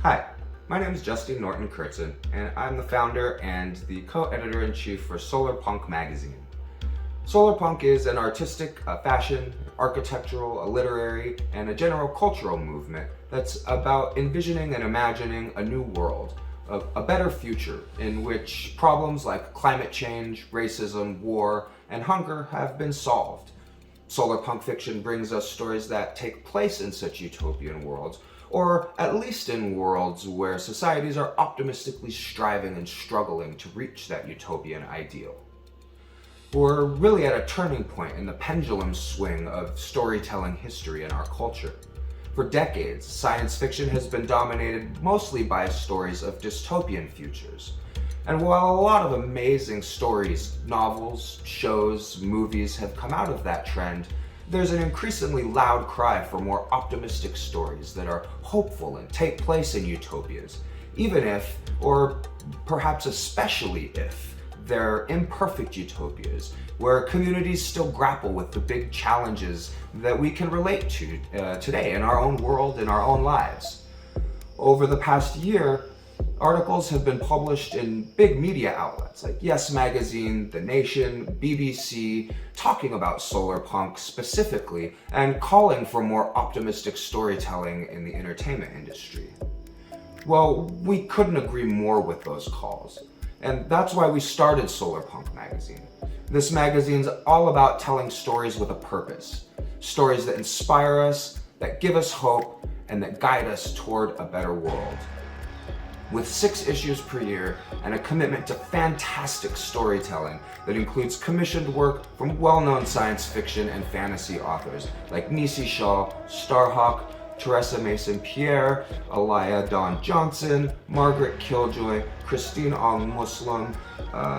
Hi, my name is Justin Norton-Kurtzen, and I'm the founder and the co-editor-in-chief for Solarpunk magazine. Solarpunk is an artistic, fashion, architectural, a literary, and a general cultural movement that's about envisioning and imagining a new world, a better future in which problems like climate change, racism, war, and hunger have been solved. Solarpunk fiction brings us stories that take place in such utopian worlds, or at least in worlds where societies are optimistically striving and struggling to reach that utopian ideal. We're really at a turning point in the pendulum swing of storytelling history in our culture. For decades, science fiction has been dominated mostly by stories of dystopian futures. And while a lot of amazing stories, novels, shows, movies have come out of that trend, there's an increasingly loud cry for more optimistic stories that are hopeful and take place in utopias, even if, or perhaps especially if, they're imperfect utopias, where communities still grapple with the big challenges that we can relate to today in our own world, in our own lives. Over the past year, articles have been published in big media outlets like Yes Magazine, The Nation, BBC, talking about Solarpunk specifically and calling for more optimistic storytelling in the entertainment industry. Well, we couldn't agree more with those calls, and that's why we started Solarpunk magazine. This magazine's all about telling stories with a purpose, stories that inspire us, that give us hope, and that guide us toward a better world. With 6 issues per year and a commitment to fantastic storytelling that includes commissioned work from well-known science fiction and fantasy authors like Nisi Shaw, Starhawk, Teresa Mason-Pierre, Alaya Dawn Johnson, Margaret Killjoy, Christine Al-Muslim,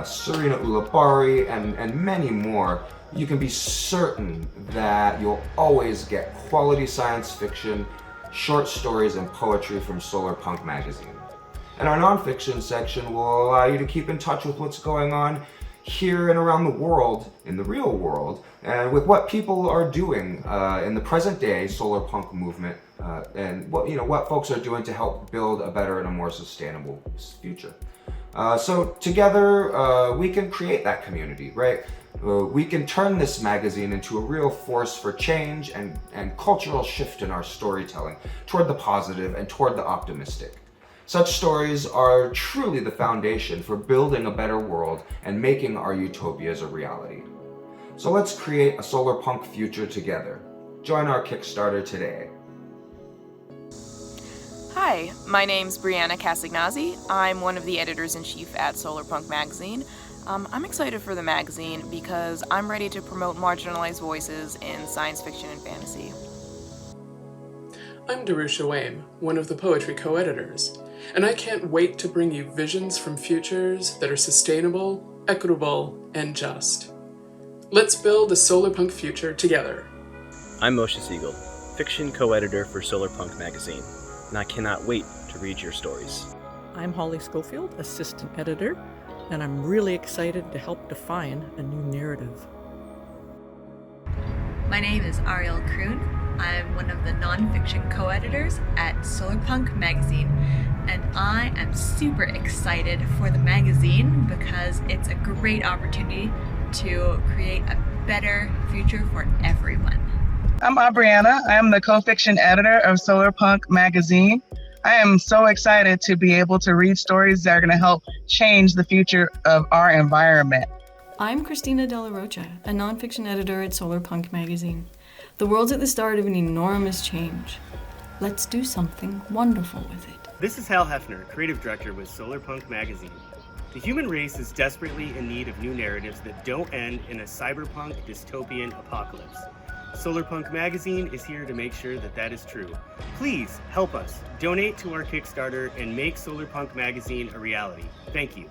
Serena Ulabari, and many more, you can be certain that you'll always get quality science fiction, short stories, and poetry from Solarpunk magazine. And our nonfiction section will allow you to keep in touch with what's going on here and around the world, in the real world, and with what people are doing in the present day Solarpunk movement, and what folks are doing to help build a better and a more sustainable future. So together we can create that community, right? We can turn this magazine into a real force for change and cultural shift in our storytelling toward the positive and toward the optimistic. Such stories are truly the foundation for building a better world and making our utopias a reality. So let's create a Solarpunk future together. Join our Kickstarter today. Hi, my name's Brianna Casagnazzi. I'm one of the editors-in-chief at Solarpunk magazine. I'm excited for the magazine because I'm ready to promote marginalized voices in science fiction and fantasy. I'm Darusha Wame, one of the poetry co-editors, and I can't wait to bring you visions from futures that are sustainable, equitable, and just. Let's build a Solarpunk future together. I'm Moshe Siegel, fiction co-editor for Solarpunk magazine, and I cannot wait to read your stories. I'm Holly Schofield, assistant editor, and I'm really excited to help define a new narrative. My name is Ariel Kroon. I'm one of the nonfiction co-editors at Solarpunk magazine, and I am super excited for the magazine because it's a great opportunity to create a better future for everyone. I'm Aubriana. I am the co-fiction editor of Solarpunk magazine. I am so excited to be able to read stories that are going to help change the future of our environment. I'm Christina Della Rocha, a nonfiction editor at Solarpunk magazine. The world's at the start of an enormous change. Let's do something wonderful with it. This is Hal Hefner, creative director with Solarpunk magazine. The human race is desperately in need of new narratives that don't end in a cyberpunk dystopian apocalypse. Solarpunk magazine is here to make sure that that is true. Please help us donate to our Kickstarter and make Solarpunk magazine a reality. Thank you.